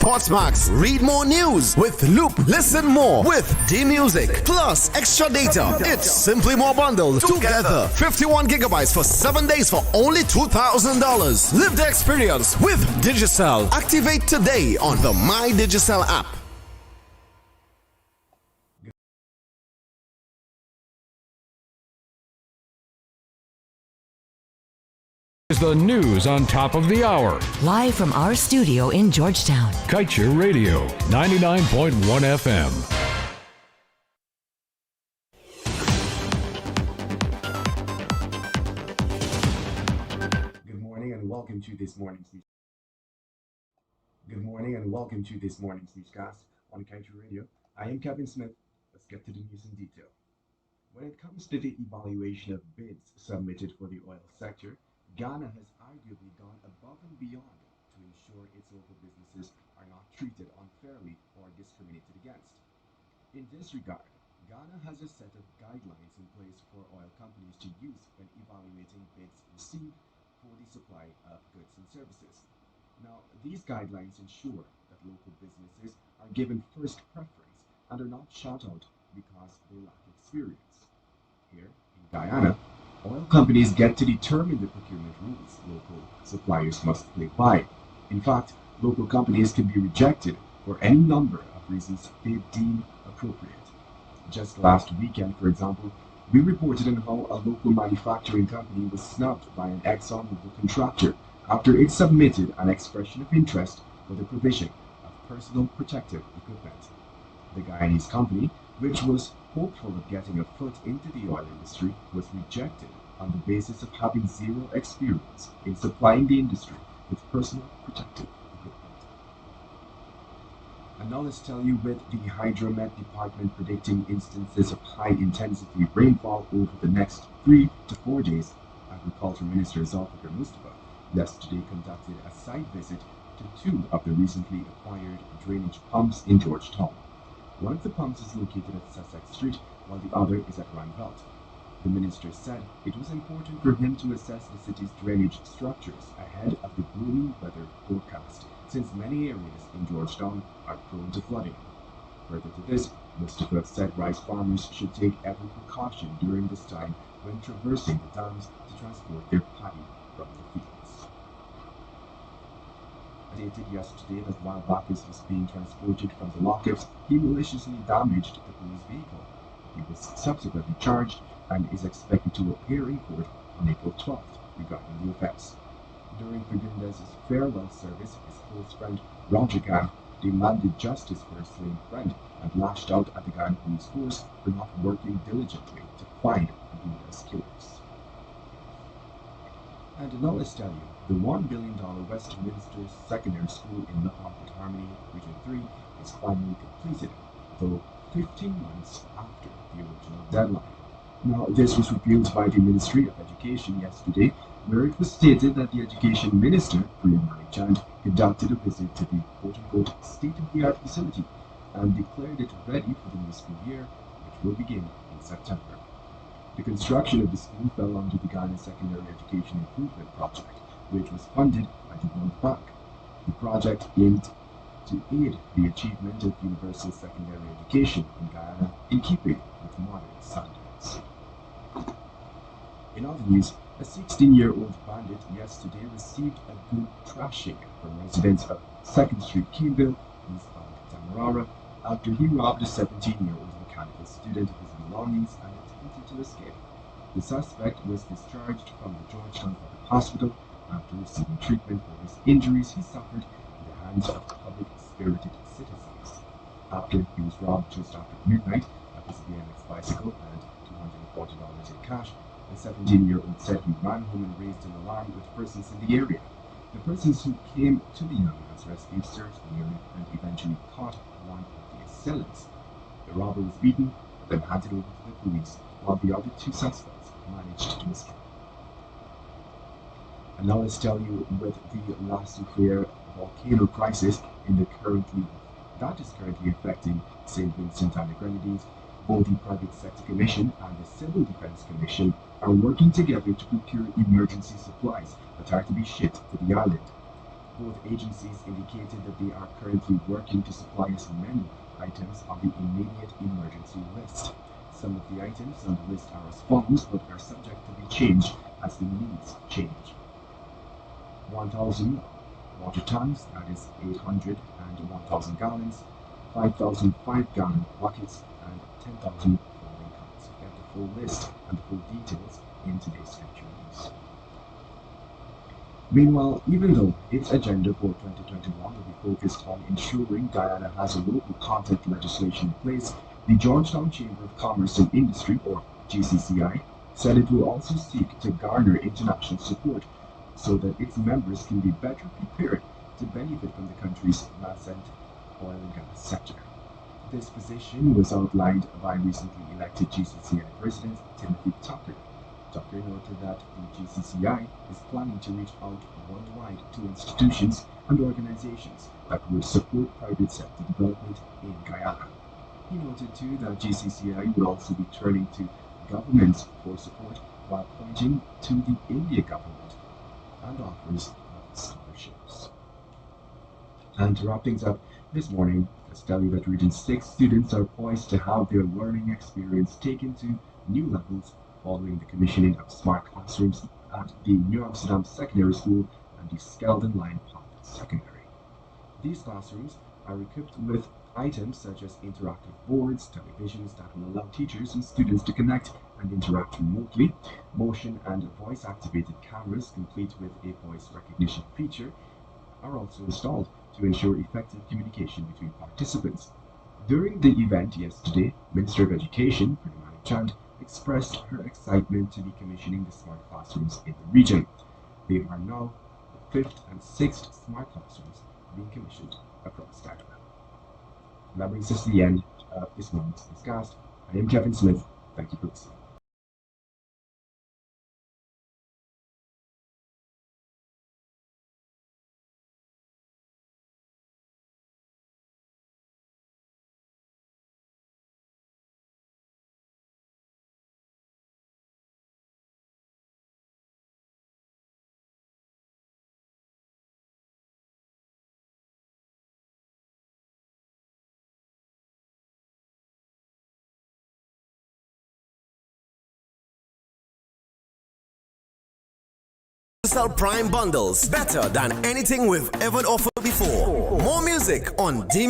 Sportsmax. Read more news with Loop. Listen more with D-Music. Plus extra data. It's simply more bundled together. 51 gigabytes for 7 days for only $2,000. Live the experience with Digicel. Activate today on the My Digicel app. Is the news on top of the hour. Live from our studio in Georgetown. Kaieteur Radio, 99.1 FM. Good morning and welcome to this morning's news. Good morning and welcome to this morning's newscast on Kaieteur Radio. I am Kevin Smith. Let's get to the news in detail. When it comes to the evaluation of bids submitted for the oil sector, Ghana has arguably gone above and beyond to ensure its local businesses are not treated unfairly or discriminated against. In this regard, Ghana has a set of guidelines in place for oil companies to use when evaluating bids received for the supply of goods and services. Now, these guidelines ensure that local businesses are given first preference and are not shut out because they lack experience. Here in Guyana, oil companies get to determine the procurement rules local suppliers must play by. In fact, local companies can be rejected for any number of reasons they deem appropriate. Just last weekend, for example, we reported on how a local manufacturing company was snubbed by an ExxonMobil contractor after it submitted an expression of interest for the provision of personal protective equipment. The Guyanese company, which was hopeful of getting a foot into the oil industry, was rejected on the basis of having zero experience in supplying the industry with personal protective equipment. And now let's tell you, with the Hydromet Department predicting instances of high-intensity rainfall over the next 3 to 4 days, Agriculture Minister Zulfikar Mustafa yesterday conducted a site visit to 2 of the recently acquired drainage pumps in Georgetown. One of the pumps is located at Sussex Street, while the other is at Randveld. The minister said it was important for him to assess the city's drainage structures ahead of the gloomy weather forecast, since many areas in Georgetown are prone to flooding. Further to this, Mustafa said rice farmers should take every precaution during this time when traversing the dams to transport their paddy from the fields. Stated yesterday that while Bacchus was being transported from the lockups, he maliciously damaged the police vehicle. He was subsequently charged and is expected to appear in court on April 12th regarding the offense. During Fernandez's farewell service, his close friend Roger Gang demanded justice for his slain friend and lashed out at the Guyana police force for not working diligently to find Fernandez's killers. And now let's tell you, the $1 billion Westminster Secondary School in Newcastle Harmony, Region 3, is finally completed, though 15 months after the original deadline. Now, this was revealed by the Ministry of Education yesterday, where it was stated that the Education Minister, Priya Chand, conducted a visit to the quote-unquote state-of-the-art facility and declared it ready for the new school year, which will begin in September. The construction of the school fell under the Ghana Secondary Education Improvement Project, which was funded by the World Bank. The project aimed to aid the achievement of universal secondary education in Guyana in keeping with modern standards. In other news, a 16-year-old bandit yesterday received a good thrashing from residents of 2nd Street, Keynville, east of Tamarara, after he robbed a 17-year-old mechanical student of his belongings and attempted to escape. The suspect was discharged from the Georgetown Public Hospital after receiving treatment for his injuries he suffered in the hands of public-spirited citizens. After he was robbed just after midnight of his BMX bicycle and $240 in cash, the 17-year-old said he ran home and raised an alarm with persons in the area. The persons who came to the young man's rescue searched the area and eventually caught one of the assailants. The robber was beaten, but then handed over to the police, while the other 2 suspects managed to escape. And now let's tell you, with the La Soufriere volcano crisis that is currently affecting St. Vincent and the Grenadines, both the Private Sector Commission and the Civil Defense Commission are working together to procure emergency supplies that are to be shipped to the island. Both agencies indicated that they are currently working to supply as many items on the immediate emergency list. Some of the items on the list are as follows, but are subject to be changed as the needs change. 1,000 water tanks, that is 800 and 1,000 gallons, 5,000 5-gallon buckets, and 10,000 folding carts. You get the full list and the full details in today's Scripture release. Meanwhile, even though its agenda for 2021 will be focused on ensuring Guyana has a local content legislation in place, the Georgetown Chamber of Commerce and Industry, or GCCI, said it will also seek to garner international support so that its members can be better prepared to benefit from the country's nascent oil and gas sector. This position was outlined by recently elected GCCI President Timothy Tucker. Tucker noted that the GCCI is planning to reach out worldwide to institutions and organizations that would support private sector development in Guyana. He noted too that GCCI would also be turning to governments for support while pointing to the India government and offers scholarships. And to wrap things up this morning, let's tell you that Region 6 students are poised to have their learning experience taken to new levels following the commissioning of smart classrooms at the New Amsterdam Secondary School and the Skeldon Line Park Secondary. These classrooms are equipped with items such as interactive boards, televisions that will allow teachers and students to connect and interact remotely, motion and voice-activated cameras complete with a voice recognition feature are also installed to ensure effective communication between participants. During the event yesterday, Minister of Education, Purnamani Chand, expressed her excitement to be commissioning the smart classrooms in the region. They are now the 5th and 6th smart classrooms being commissioned across Guyana. And that brings us to the end of this morning's newscast. I am Kevin Smith. Thank you for listening. Sell Prime bundles better than anything we've ever offered before. More music on D